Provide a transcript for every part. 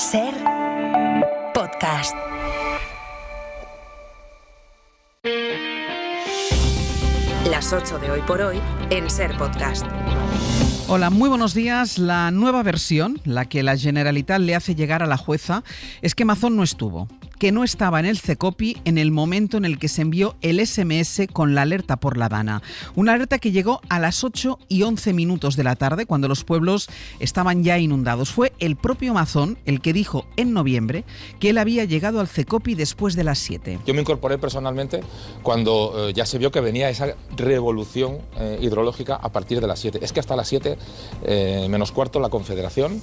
Ser Podcast. Las 8 de Hoy por Hoy en Ser Podcast. Hola, muy buenos días. La nueva versión, la que la Generalitat le hace llegar a la jueza, es que Mazón no estuvo, que no estaba en el CECOPI en el momento en el que se envió el SMS con la alerta por la Dana. Una alerta que llegó a las 8:11 de la tarde, cuando los pueblos estaban ya inundados. Fue el propio Mazón el que dijo en noviembre que él había llegado al CECOPI después de las 7. Yo me incorporé personalmente cuando ya se vio que venía esa revolución hidrológica a partir de las 7. Es que hasta las 7 menos cuarto la Confederación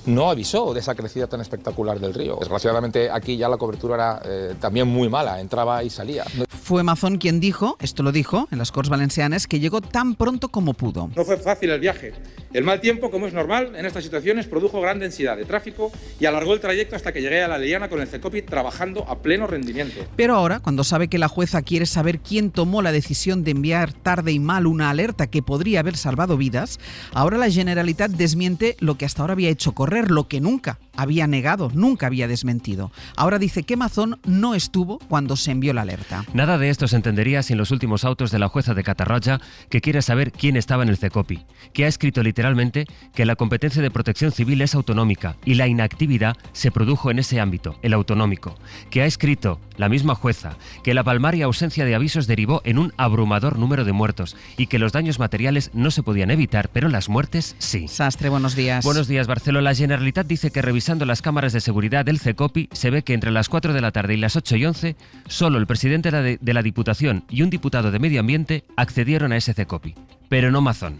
no avisó de esa crecida tan espectacular del río. Desgraciadamente aquí ya la cobertura era también muy mala, entraba y salía. Fue Mazón quien dijo, esto lo dijo en las Corts Valencianes, que llegó tan pronto como pudo. No fue fácil el viaje. El mal tiempo, como es normal en estas situaciones, produjo gran densidad de tráfico y alargó el trayecto hasta que llegué a La Liana con el CECOPI trabajando a pleno rendimiento. Pero ahora, cuando sabe que la jueza quiere saber quién tomó la decisión de enviar tarde y mal una alerta que podría haber salvado vidas, ahora la Generalitat desmiente lo que hasta ahora había hecho correr, lo que nunca había negado, nunca había desmentido. Ahora dice que Mazón no estuvo cuando se envió la alerta. Nada de esto se entendería sin los últimos autos de la jueza de Catarroja, que quiere saber quién estaba en el CECOPI, que ha escrito literalmente que la competencia de protección civil es autonómica y la inactividad se produjo en ese ámbito, el autonómico, que ha escrito la misma jueza que la palmaria ausencia de avisos derivó en un abrumador número de muertos y que los daños materiales no se podían evitar, pero las muertes sí. Sastre, buenos días. Buenos días, Barceló. La Generalitat dice que revisando las cámaras de seguridad del CECOPI se ve que entre las 4 de la tarde y las 8:11 solo el presidente de la Diputación y un diputado de Medio Ambiente accedieron a ese CECOPI, pero no Mazón.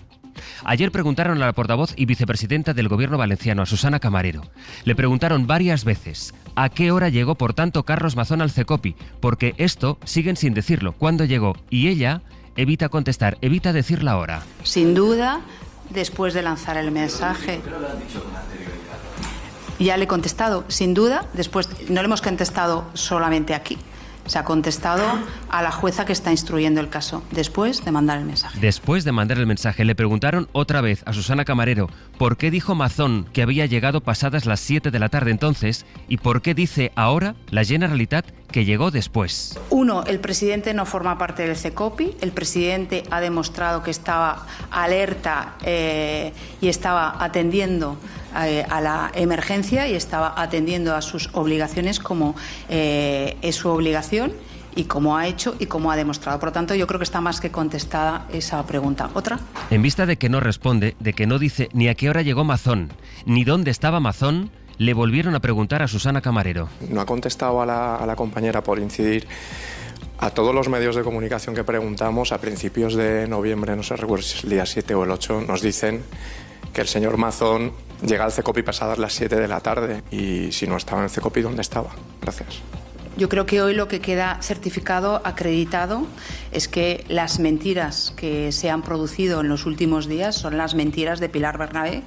Ayer preguntaron a la portavoz y vicepresidenta del Gobierno valenciano, a Susana Camarero. Le preguntaron varias veces a qué hora llegó, por tanto, Carlos Mazón al CECOPI, porque esto siguen sin decirlo, cuándo llegó, y ella evita contestar, evita decir la hora. Sin duda, después de lanzar el mensaje. Ya le he contestado, sin duda, después no le hemos contestado solamente aquí. Se ha contestado a la jueza que está instruyendo el caso, después de mandar el mensaje. Después de mandar el mensaje, le preguntaron otra vez a Susana Camarero por qué dijo Mazón que había llegado pasadas las 7 de la tarde entonces y por qué dice ahora la Generalitat que llegó después. Uno, el presidente no forma parte del CECOPI, el presidente ha demostrado que estaba alerta y estaba atendiendo a la emergencia y estaba atendiendo a sus obligaciones como es su obligación y como ha hecho y como ha demostrado. Por lo tanto, yo creo que está más que contestada esa pregunta. ¿Otra? En vista de que no responde, de que no dice ni a qué hora llegó Mazón, ni dónde estaba Mazón, le volvieron a preguntar a Susana Camarero. No ha contestado a la compañera por incidir. A todos los medios de comunicación que preguntamos a principios de noviembre, no sé, recuerdo si es el día 7 o el 8, nos dicen que el señor Mazón llega al CECOPI pasadas las 7 de la tarde y si no estaba en el CECOPI, ¿dónde estaba? Gracias. Yo creo que hoy lo que queda certificado, acreditado, es que las mentiras que se han producido en los últimos días son las mentiras de Pilar Bernabé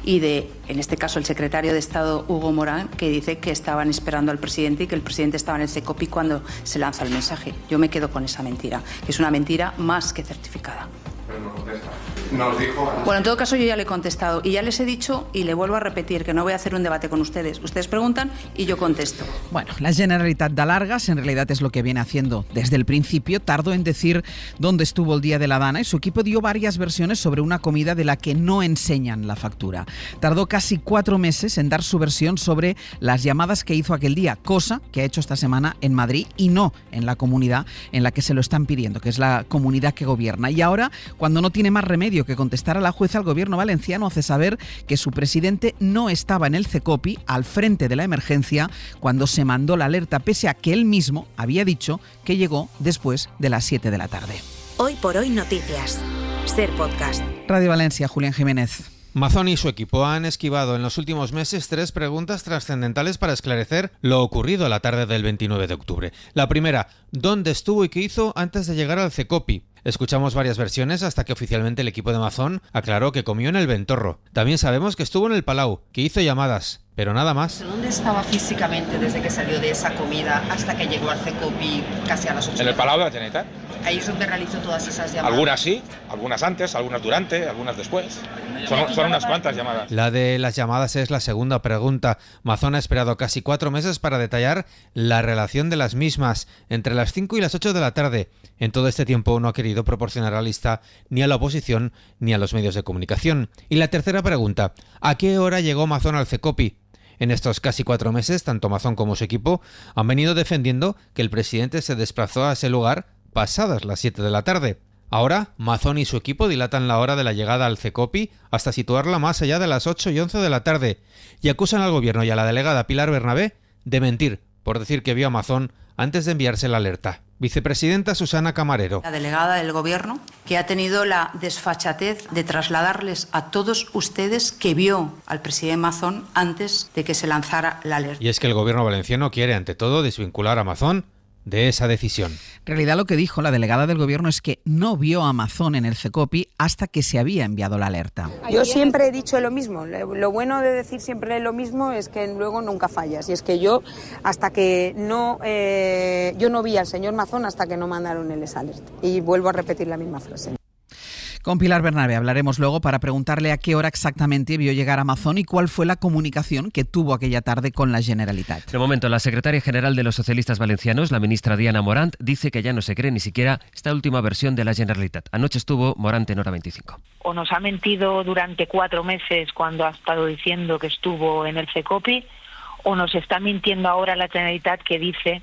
y de, en este caso, el secretario de Estado, Hugo Morán, que dice que estaban esperando al presidente y que el presidente estaba en el CECOPI cuando se lanza el mensaje. Yo me quedo con esa mentira, que es una mentira más que certificada. Pero no contesta. Nos dijo... Bueno, en todo caso yo ya le he contestado y ya les he dicho y le vuelvo a repetir que no voy a hacer un debate con ustedes. Ustedes preguntan y yo contesto. Bueno, la Generalitat da largas, en realidad es lo que viene haciendo desde el principio. Tardó en decir dónde estuvo el día de la Dana y su equipo dio varias versiones sobre una comida de la que no enseñan la factura. Tardó casi 4 meses en dar su versión sobre las llamadas que hizo aquel día, cosa que ha hecho esta semana en Madrid y no en la comunidad en la que se lo están pidiendo, que es la comunidad que gobierna. Y ahora, cuando no tiene más remedio que contestar a la jueza, el Gobierno valenciano hace saber que su presidente no estaba en el CECOPI al frente de la emergencia cuando se mandó la alerta, pese a que él mismo había dicho que llegó después de las 7 de la tarde. Hoy por Hoy Noticias. Ser Podcast. Radio Valencia, Julián Jiménez. Mazón y su equipo han esquivado en los últimos meses 3 preguntas trascendentales para esclarecer lo ocurrido la tarde del 29 de octubre. La primera, ¿dónde estuvo y qué hizo antes de llegar al CECOPI? Escuchamos varias versiones hasta que oficialmente el equipo de Mazón aclaró que comió en el Ventorro. También sabemos que estuvo en el Palau, que hizo llamadas, pero nada más. ¿Dónde estaba físicamente desde que salió de esa comida hasta que llegó al CECOPI casi a las 8? ¿En el Palau de la Generalitat? Ahí es donde realizó todas esas llamadas. Algunas sí, algunas antes, algunas durante, algunas después. Son unas cuantas llamadas. La de las llamadas es la segunda pregunta. Mazón ha esperado casi 4 meses para detallar la relación de las mismas entre las 5 y las 8 de la tarde. En todo este tiempo no ha querido proporcionar la lista ni a la oposición ni a los medios de comunicación. Y la tercera pregunta, ¿a qué hora llegó Mazón al CECOPI? En estos casi 4 meses, tanto Mazón como su equipo han venido defendiendo que el presidente se desplazó a ese lugar pasadas las 7 de la tarde. Ahora, Mazón y su equipo dilatan la hora de la llegada al CECOPI hasta situarla más allá de las 8 y 11 de la tarde y acusan al gobierno y a la delegada Pilar Bernabé de mentir por decir que vio a Mazón antes de enviarse la alerta. Vicepresidenta Susana Camarero. La delegada del Gobierno, que ha tenido la desfachatez de trasladarles a todos ustedes que vio al presidente Mazón antes de que se lanzara la alerta. Y es que el gobierno valenciano quiere, ante todo, desvincular a Mazón de esa decisión. En realidad lo que dijo la delegada del gobierno es que no vio a Mazón en el CECOPI hasta que se había enviado la alerta. Yo siempre he dicho lo mismo, lo bueno de decir siempre lo mismo es que luego nunca fallas, y es que yo hasta que no yo no vi al señor Mazón hasta que no mandaron el alerta, y vuelvo a repetir la misma frase. Con Pilar Bernabé hablaremos luego para preguntarle a qué hora exactamente vio llegar a Mazón y cuál fue la comunicación que tuvo aquella tarde con la Generalitat. De momento, la secretaria general de los socialistas valencianos, la ministra Diana Morant, dice que ya no se cree ni siquiera esta última versión de la Generalitat. Anoche estuvo Morant en Hora 25. O nos ha mentido durante 4 meses cuando ha estado diciendo que estuvo en el CECOPI, o nos está mintiendo ahora la Generalitat, que dice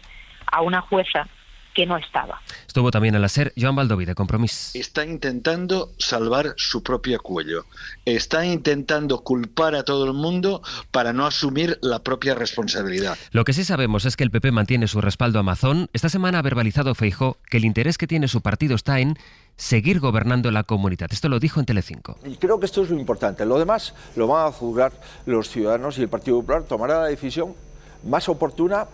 a una jueza que no estaba. Estuvo también en la SER Joan Baldoví, de Compromís. Está intentando salvar su propio cuello. Está intentando culpar a todo el mundo para no asumir la propia responsabilidad. Lo que sí sabemos es que el PP mantiene su respaldo a Mazón. Esta semana ha verbalizado Feijóo que el interés que tiene su partido está en seguir gobernando la comunidad. Esto lo dijo en Telecinco. Y creo que esto es lo importante. Lo demás lo van a juzgar los ciudadanos y el Partido Popular tomará la decisión más oportuna.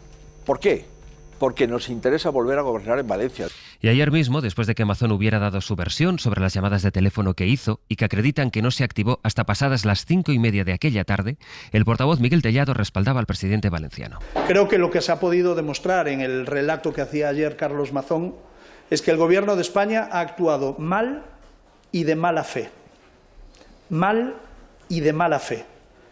¿Por qué? Porque nos interesa volver a gobernar en Valencia. Y ayer mismo, después de que Mazón hubiera dado su versión sobre las llamadas de teléfono que hizo y que acreditan que no se activó hasta pasadas las 5:30 de aquella tarde, el portavoz Miguel Tellado respaldaba al presidente valenciano. Creo que lo que se ha podido demostrar en el relato que hacía ayer Carlos Mazón es que el Gobierno de España ha actuado mal y de mala fe. Mal y de mala fe.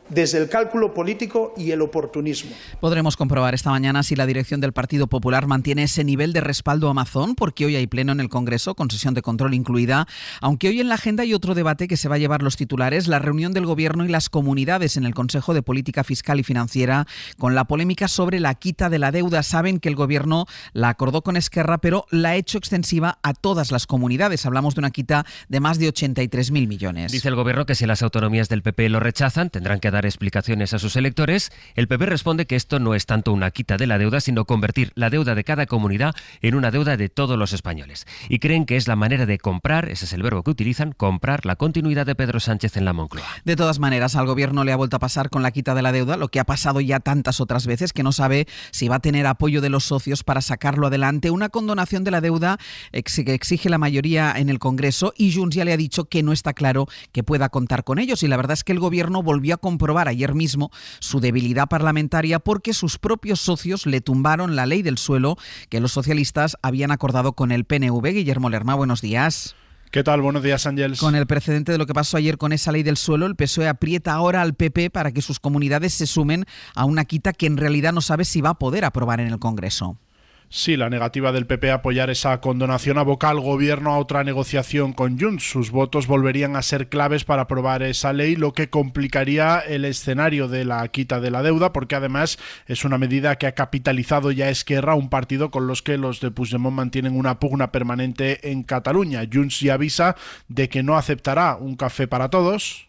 Desde el cálculo político y el oportunismo. Podremos comprobar esta mañana si la dirección del Partido Popular mantiene ese nivel de respaldo a Mazón, porque hoy hay pleno en el Congreso, con sesión de control incluida, aunque hoy en la agenda hay otro debate que se va a llevar los titulares, la reunión del Gobierno y las comunidades en el Consejo de Política Fiscal y Financiera, con la polémica sobre la quita de la deuda. Saben que el Gobierno la acordó con Esquerra, pero la ha hecho extensiva a todas las comunidades. Hablamos de una quita de más de 83.000 millones. Dice el Gobierno que si las autonomías del PP lo rechazan, tendrán que dar explicaciones a sus electores. El PP responde que esto no es tanto una quita de la deuda, sino convertir la deuda de cada comunidad en una deuda de todos los españoles. Y creen que es la manera de comprar, ese es el verbo que utilizan, comprar la continuidad de Pedro Sánchez en la Moncloa. De todas maneras, al Gobierno le ha vuelto a pasar con la quita de la deuda, lo que ha pasado ya tantas otras veces, que no sabe si va a tener apoyo de los socios para sacarlo adelante. Una condonación de la deuda que exige la mayoría en el Congreso, y Junts ya le ha dicho que no está claro que pueda contar con ellos. Y la verdad es que el Gobierno volvió a comprobar ayer mismo su debilidad parlamentaria, porque sus propios socios le tumbaron la ley del suelo que los socialistas habían acordado con el PNV. Guillermo Lerma, buenos días. ¿Qué tal? Buenos días, Ángels. Con el precedente de lo que pasó ayer con esa ley del suelo, el PSOE aprieta ahora al PP para que sus comunidades se sumen a una quita que en realidad no sabe si va a poder aprobar en el Congreso. Sí, la negativa del PP a apoyar esa condonación aboca al Gobierno a otra negociación con Junts. Sus votos volverían a ser claves para aprobar esa ley, lo que complicaría el escenario de la quita de la deuda, porque además es una medida que ha capitalizado ya Esquerra, un partido con los que los de Puigdemont mantienen una pugna permanente en Cataluña. Junts ya avisa de que no aceptará un café para todos.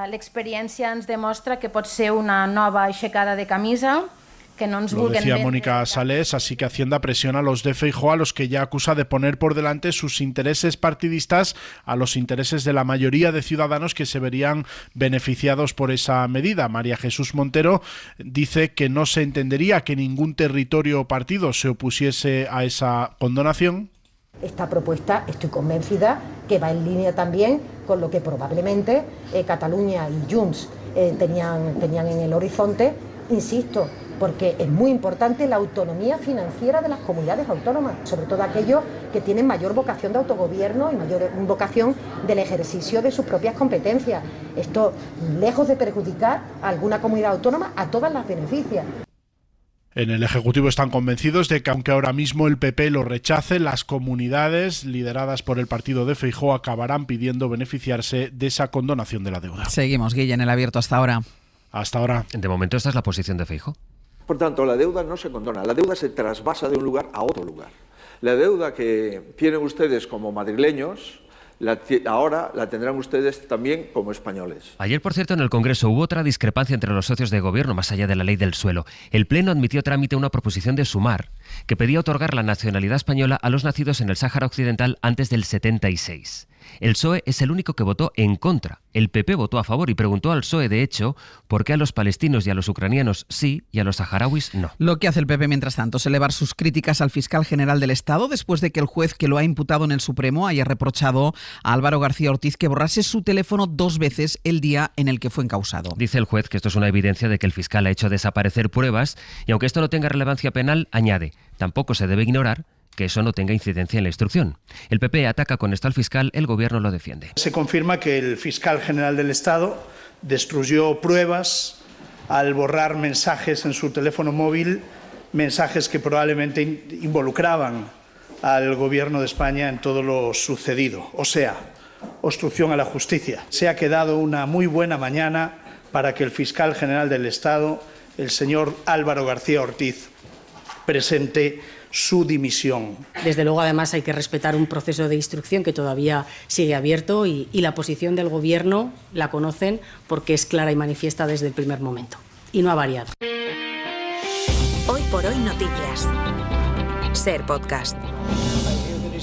L'experiència ens demostra que pot ser una nova aixecada de camisa. Que no Lo decía Mónica Salés, así que Hacienda presiona a los de Feijóo, a los que ya acusa de poner por delante sus intereses partidistas a los intereses de la mayoría de ciudadanos que se verían beneficiados por esa medida. María Jesús Montero dice que no se entendería que ningún territorio o partido se opusiese a esa condonación. Esta propuesta, estoy convencida, que va en línea también con lo que probablemente Cataluña y Junts tenían en el horizonte insisto, porque es muy importante la autonomía financiera de las comunidades autónomas, sobre todo aquellos que tienen mayor vocación de autogobierno y mayor vocación del ejercicio de sus propias competencias. Esto, lejos de perjudicar a alguna comunidad autónoma, a todas las beneficia. En el Ejecutivo están convencidos de que aunque ahora mismo el PP lo rechace, las comunidades lideradas por el partido de Feijóo acabarán pidiendo beneficiarse de esa condonación de la deuda. Seguimos, Guille, en el abierto hasta ahora. Hasta ahora. De momento esta es la posición de Feijóo. Por tanto, la deuda no se condona, la deuda se trasvasa de un lugar a otro lugar. La deuda que tienen ustedes como madrileños, ahora la tendrán ustedes también como españoles. Ayer, por cierto, en el Congreso hubo otra discrepancia entre los socios de gobierno, más allá de la ley del suelo. El Pleno admitió a trámite una proposición de Sumar que pedía otorgar la nacionalidad española a los nacidos en el Sáhara Occidental antes del 76. El PSOE es el único que votó en contra. El PP votó a favor y preguntó al PSOE, de hecho, por qué a los palestinos y a los ucranianos sí y a los saharauis no. Lo que hace el PP, mientras tanto, es elevar sus críticas al fiscal general del Estado después de que el juez que lo ha imputado en el Supremo haya reprochado a Álvaro García Ortiz que borrase su teléfono 2 veces el día en el que fue encausado. Dice el juez que esto es una evidencia de que el fiscal ha hecho desaparecer pruebas y aunque esto no tenga relevancia penal, añade, tampoco se debe ignorar que eso no tenga incidencia en la instrucción. El PP ataca con esto al fiscal, el gobierno lo defiende. Se confirma que el fiscal general del Estado destruyó pruebas al borrar mensajes en su teléfono móvil, mensajes que probablemente involucraban al gobierno de España en todo lo sucedido. O sea, obstrucción a la justicia. Se ha quedado una muy buena mañana para que el fiscal general del Estado, el señor Álvaro García Ortiz, presente su dimisión. Desde luego, además, hay que respetar un proceso de instrucción que todavía sigue abierto y la posición del Gobierno la conocen porque es clara y manifiesta desde el primer momento y no ha variado. Hoy por hoy noticias. Ser podcast.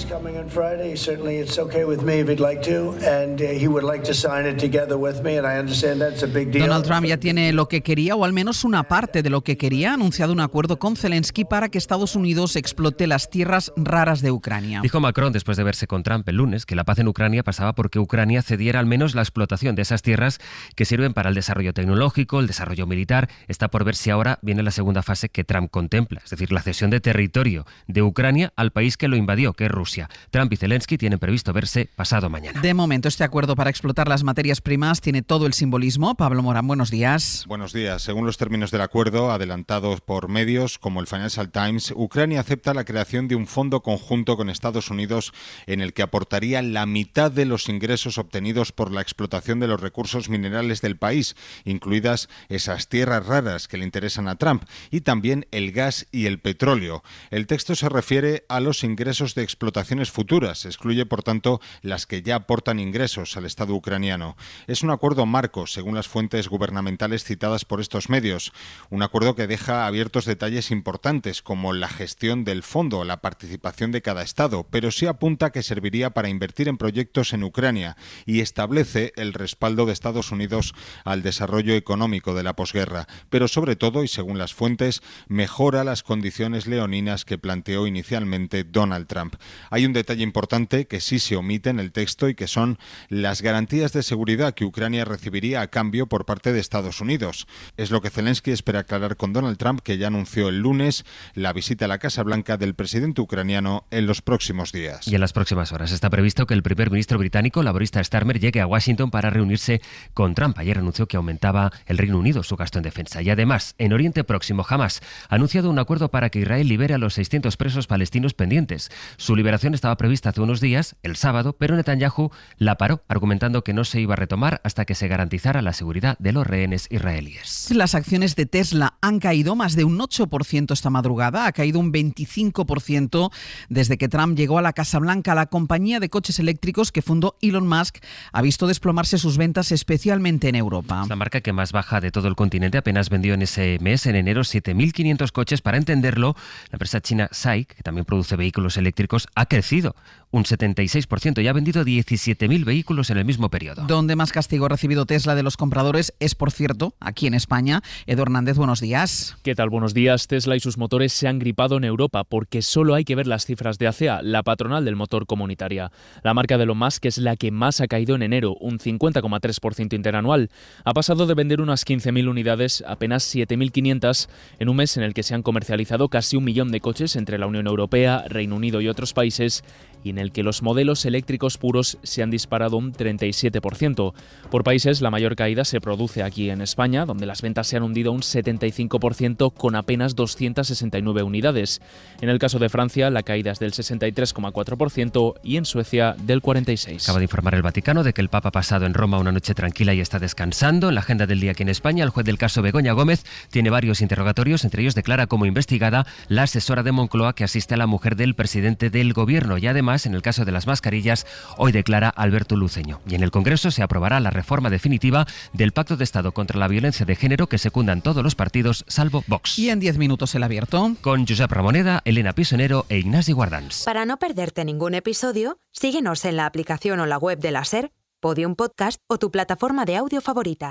Coming on Friday. Certainly it's okay with me if he'd like to, and he would like to sign it together with me, and I understand that's a big deal. Donald Trump ya tiene lo que quería, o al menos una parte de lo que quería. Ha anunciado un acuerdo con Zelensky para que Estados Unidos explote las tierras raras de Ucrania. Dijo Macron, después de verse con Trump el lunes, que la paz en Ucrania pasaba porque Ucrania cediera al menos la explotación de esas tierras que sirven para el desarrollo tecnológico, el desarrollo militar. Está por ver si ahora viene la segunda fase que Trump contempla, es decir, la cesión de territorio de Ucrania al país que lo invadió, que es Rusia. Trump y Zelensky tienen previsto verse pasado mañana. De momento, este acuerdo para explotar las materias primas tiene todo el simbolismo. Pablo Morán, buenos días. Buenos días. Según los términos del acuerdo, adelantados por medios como el Financial Times, Ucrania acepta la creación de un fondo conjunto con Estados Unidos en el que aportaría la mitad de los ingresos obtenidos por la explotación de los recursos minerales del país, incluidas esas tierras raras que le interesan a Trump, y también el gas y el petróleo. El texto se refiere a los ingresos de explotaciones futuras, excluye por tanto las que ya aportan ingresos al Estado ucraniano. Es un acuerdo marco, según las fuentes gubernamentales citadas por estos medios, un acuerdo que deja abiertos detalles importantes como la gestión del fondo, la participación de cada Estado, pero sí apunta que serviría para invertir en proyectos en Ucrania y establece el respaldo de Estados Unidos al desarrollo económico de la posguerra, pero sobre todo, y según las fuentes, mejora las condiciones leoninas que planteó inicialmente Donald Trump. Hay un detalle importante que sí se omite en el texto y que son las garantías de seguridad que Ucrania recibiría a cambio por parte de Estados Unidos. Es lo que Zelensky espera aclarar con Donald Trump, que ya anunció el lunes la visita a la Casa Blanca del presidente ucraniano en los próximos días. Y en las próximas horas está previsto que el primer ministro británico, laborista Starmer, llegue a Washington para reunirse con Trump. Ayer anunció que aumentaba el Reino Unido su gasto en defensa. Y además, en Oriente Próximo, Hamás ha anunciado un acuerdo para que Israel libere a los 600 presos palestinos pendientes. Su liberación estaba prevista hace unos días, el sábado, pero Netanyahu la paró, argumentando que no se iba a retomar hasta que se garantizara la seguridad de los rehenes israelíes. Las acciones de Tesla han caído más de un 8% esta madrugada, ha caído un 25% desde que Trump llegó a la Casa Blanca. La compañía de coches eléctricos que fundó Elon Musk ha visto desplomarse sus ventas, especialmente en Europa. Es la marca que más baja de todo el continente, apenas vendió en ese mes, en enero, 7.500 coches. Para entenderlo, la empresa china SAIC, que también produce vehículos eléctricos, ha crecido un 76% y ha vendido 17.000 vehículos en el mismo periodo. Donde más castigo ha recibido Tesla de los compradores es, por cierto, aquí en España. Edu Hernández, buenos días. ¿Qué tal? Buenos días. Tesla y sus motores se han gripado en Europa porque solo hay que ver las cifras de ACEA, la patronal del motor comunitaria. La marca de Elon Musk es la que más ha caído en enero, un 50,3% interanual. Ha pasado de vender unas 15.000 unidades a apenas 7.500 en un mes en el que se han comercializado casi 1 millón de coches entre la Unión Europea, Reino Unido y otros países, y en el que los modelos eléctricos puros se han disparado un 37%. Por países, la mayor caída se produce aquí en España, donde las ventas se han hundido un 75% con apenas 269 unidades. En el caso de Francia, la caída es del 63,4% y en Suecia del 46%. Acaba de informar el Vaticano de que el Papa ha pasado en Roma una noche tranquila y está descansando. En la agenda del día aquí en España, el juez del caso Begoña Gómez tiene varios interrogatorios, entre ellos declara como investigada la asesora de Moncloa que asiste a la mujer del presidente del gobierno y además, en el caso de las mascarillas, hoy declara Alberto Luceño. Y en el Congreso se aprobará la reforma definitiva del Pacto de Estado contra la Violencia de Género que secundan todos los partidos, salvo Vox. Y en 10 minutos el abierto. Con Josep Ramoneda, Elena Pisonero e Ignasi Guardans. Para no perderte ningún episodio, síguenos en la aplicación o la web de la SER, Podium Podcast o tu plataforma de audio favorita.